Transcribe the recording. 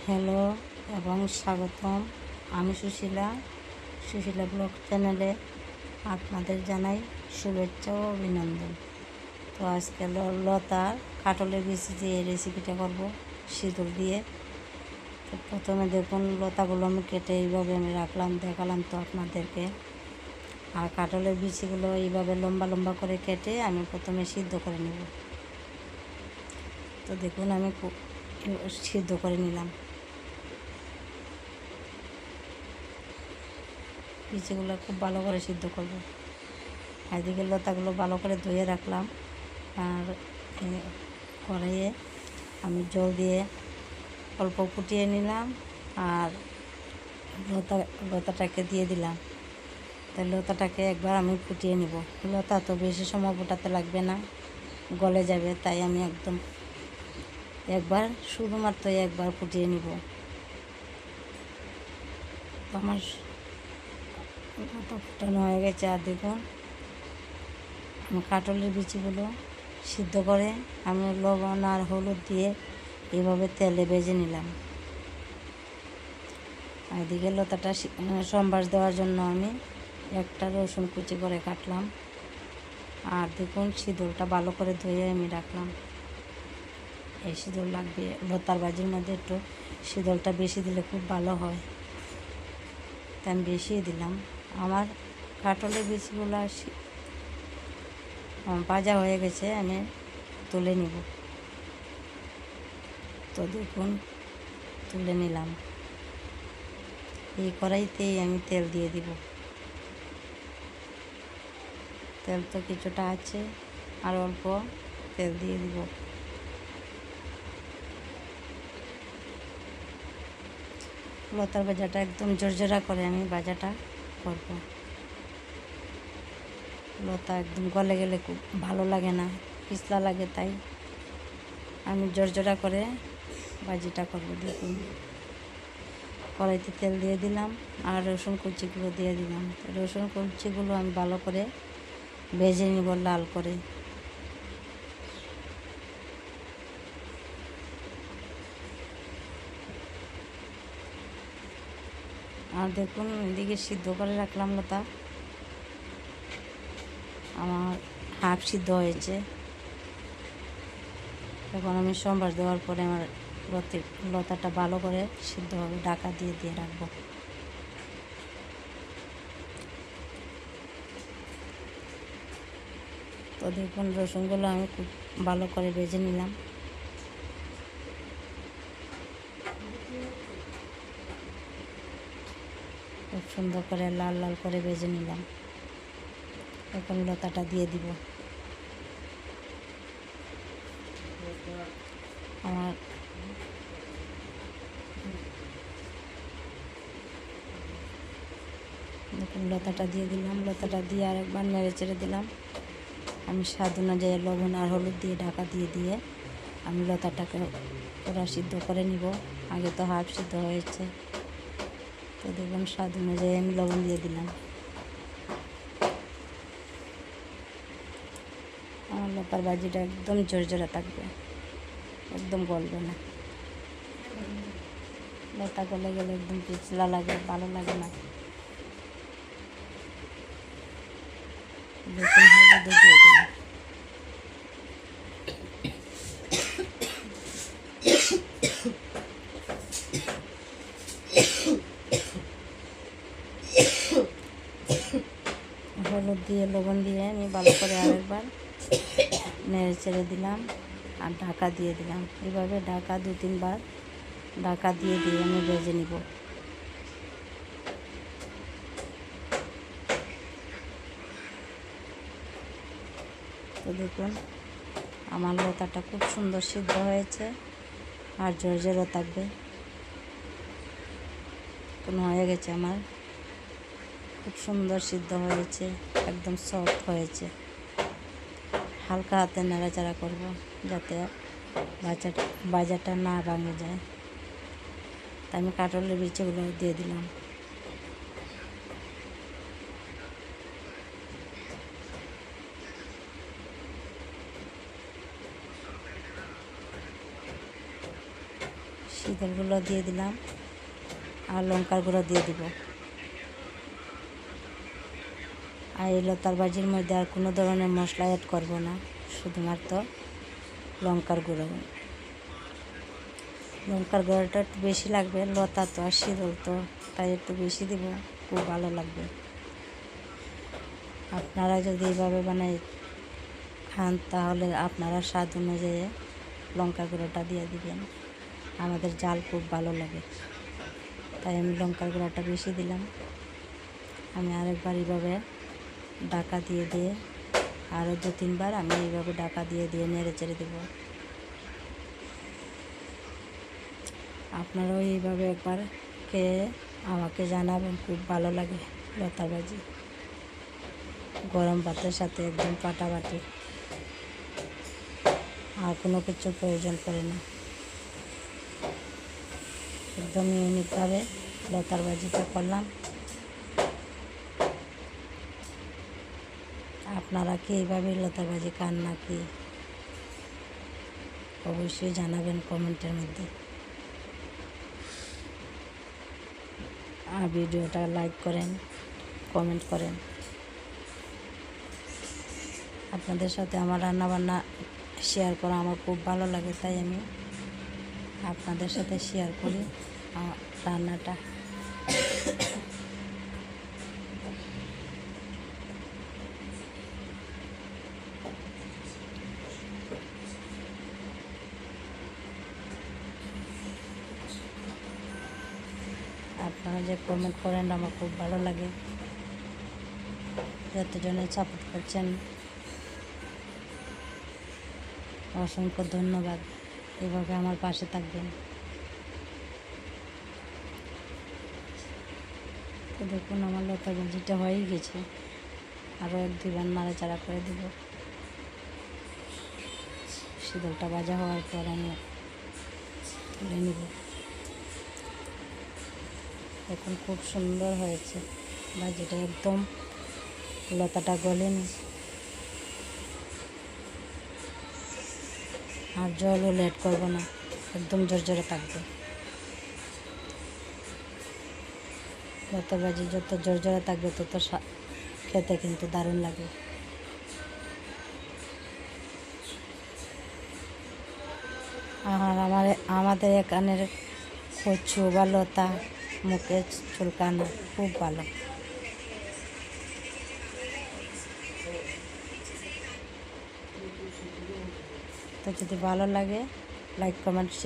Hello এবং স্বাগতম। আমি সুশীলা ব্লগ চ্যানেলে আপনাদের জানাই শুভেচ্ছা ও অভিনন্দন। তো আজকে লতা কাঁঠালের বীজ দিয়ে রেসিপিটা করব সিঁদুর দিয়ে। তো প্রথমে দেখুন লতাগুলো আমি কেটে এইভাবে আমি দেখালাম তো আপনাদেরকে। আর কাঁঠালের বীজগুলো এইভাবে লম্বা লম্বা করে কেটে আমি প্রথমে সিদ্ধ করে নেব। তো দেখুন আমি সিদ্ধ করে নিলাম। বীজগুলো খুব ভালো করে সিদ্ধ করব। এদিকে লতাগুলো ভালো করে ধুয়ে রাখলাম। আর কড়াইয়ে আমি জল দিয়ে অল্প ফুটিয়ে নিলাম আর লতাটাকে দিয়ে দিলাম। তাই লতাটাকে একবার আমি ফুটিয়ে নিব। লতা তো বেশি সময় ফোটাতে লাগবে না, গলে যাবে, তাই আমি শুধুমাত্র একবার ফুটিয়ে নিব। আমার লতা ফুটানো হয়ে গেছে। আর দেখুন আমি কাঁঠালের বিচিগুলো সিদ্ধ করে আমি লবণ আর হলুদ দিয়ে এভাবে তেলে ভেজে নিলাম। আর এদিকে লতাটা সম্বাস দেওয়ার জন্য আমি একটা রসুন কুচি করে কাটলাম। আর দেখুন সিঁদুরটা ভালো করে ধুয়ে আমি রাখলাম। এই সিঁদুর লাগবে লতার ভাজির মধ্যে, একটু সিঁদুরটা বেশি দিলে খুব ভালো হয়, তাই আমি বেশি দিলাম। আমার কাঁঠালের বীজগুলো ভাজা হয়ে গেছে, আমি তুলে নিব। তো দেখুন তুলে নিলাম। এই কড়াইতেই আমি তেল দিয়ে দিব। তেল তো কিছুটা আছে, আর অল্প তেল দিয়ে দিব। লতার ভাজাটা একদম জর্জরা করে আমি ভাজাটা করব। লতা একদম গলে গেলে খুব ভালো লাগে না, পিছলা লাগে, তাই আমি জর্জরা করে ভাজিটা করব। দেখুন কড়াইতে তেল দিয়ে দিলাম আর রসুন কুচিগুলো দিয়ে দিলাম। রসুন কুচিগুলো আমি ভালো করে ভেজে নিব লাল করে। আর দেখুন এদিকে সিদ্ধ করে রাখলাম লতা, আমার হাফ সিদ্ধ হয়েছে। এখন আমি সম্বাস দেওয়ার পরে আমার লতাটা ভালো করে সিদ্ধ হবে, ঢাকা দিয়ে রাখবো। তো দেখুন রসুনগুলো আমি খুব ভালো করে ভেজে নিলাম। খুব সুন্দর করে লাল লাল করে ভেজে নিলাম। এখন লতাটা দিয়ে দিব। আমার দেখুন লতাটা দিয়ে দিলাম। লতাটা দিয়ে আরেকবার নেড়ে চেড়ে দিলাম। আমি স্বাদ অনুযায়ী লবণ আর হলুদ দিয়ে ঢাকা দিয়ে আমি লতাটাকে পুরা সিদ্ধ করে নিব। আগে তো হাফ সিদ্ধ হয়েছে। তো দেখুন স্বাদ অনুযায়ী আমি লবণ দিয়ে দিলাম। আমার লতার ভাজিটা একদম ঝরঝরা থাকবে, একদম গলবে না। লতা গলে গেলে একদম পিছলা লাগে, ভালো লাগে না। দেখুন হলুদ দিয়ে দিলাম। হলুদ দিয়ে লবণ দিয়ে আমি ভালো করে আরেকবার নেড়ে চেড়ে দিলাম আর ঢাকা দিয়ে দিলাম। এভাবে ঢাকা 2-3 বার ঢাকা দিয়ে আমি ভেজে নিব। তো দেখুন আমার লতাটা খুব সুন্দর সিদ্ধ হয়েছে আর ঝরঝরে থাকবে। কোনো হয়ে গেছে, আমার খুব সুন্দর সিদ্ধ হয়েছে, একদম সফট হয়েছে। হালকা হাতে নাড়াচাড়া করব যাতে ভাজাটা না ভাঙে যায়। তাই আমি কাঁঠালের বিচিগুলো দিয়ে দিলাম। শীতলগুলো দিয়ে দিলাম আর লঙ্কার গুঁড়ো দিয়ে দিব। আর এই লতার ভাজির মধ্যে আর কোনো ধরনের মশলা অ্যাড করব না, শুধুমাত্র লঙ্কার গুঁড়ো। লঙ্কার গুঁড়োটা একটু বেশি লাগবে, লতা তো আর শীতল তো, তাই একটু বেশি দিব, খুব ভালো লাগবে। আপনারা যদি এইভাবে বানাই খান তাহলে আপনারা স্বাদ অনুযায়ী লঙ্কা গুঁড়োটা দিয়ে দিবেন। আমাদের ঝাল খুব ভালো লাগে, তাই আমি লঙ্কার গুঁড়োটা বেশি দিলাম। আমি আরেকবার এইভাবে ঢাকা দিয়ে দিয়ে আরও 2-3 বার আমি এইভাবে ঢাকা দিয়ে দিয়ে নেড়ে চেড়ে দেবো। আপনারাও এইভাবে একবার খেয়ে আমাকে জানাবেন, খুব ভালো লাগে লতা ভাজি। গরম ভাতের সাথে একদম ফাটাফাটি, আর কোনো কিছু প্রয়োজন পড়ে না। একদম ইউনিকভাবে লতার ভাজিটা করলাম। আপনারা কি এইভাবে লতার ভাজি খান নাকি অবশ্যই জানাবেন কমেন্টের মধ্যে। আর ভিডিওটা লাইক করেন, কমেন্ট করেন। আপনাদের সাথে আমার রান্নাবান্না শেয়ার করা আমার খুব ভালো লাগে, তাই আমি আপনাদের সাথে শেয়ার করি আমার রান্নাটা। আপনারা যে কমেন্ট করেন আমার খুব ভালো লাগে, যতজনে সাপোর্ট করছেন অসংখ্য ধন্যবাদ। এভাবে আমার পাশে থাকবেন। তো দেখুন আমার লতা ভাজিটা হয়েই গেছে, আরও 1-2 বার নাড়াচাড়া করে দেব। শীতলটা ভাজা হওয়ার পর আমি তুলে নেব। এখন খুব সুন্দর হয়েছে ভাজিটা, একদম লতাটা গলেনি আর জলও অ্যাড করবো না, একদম ঝরঝরে থাকবে। লতা ভাজি যত ঝরঝরে থাকবে তত খেতে কিন্তু দারুণ লাগে। আর আমাদের এখানের কচু বা লতা মুখে চুলকানো খুব ভালো। তো যদি ভালো লাগে লাইক কমেন্ট শেয়ার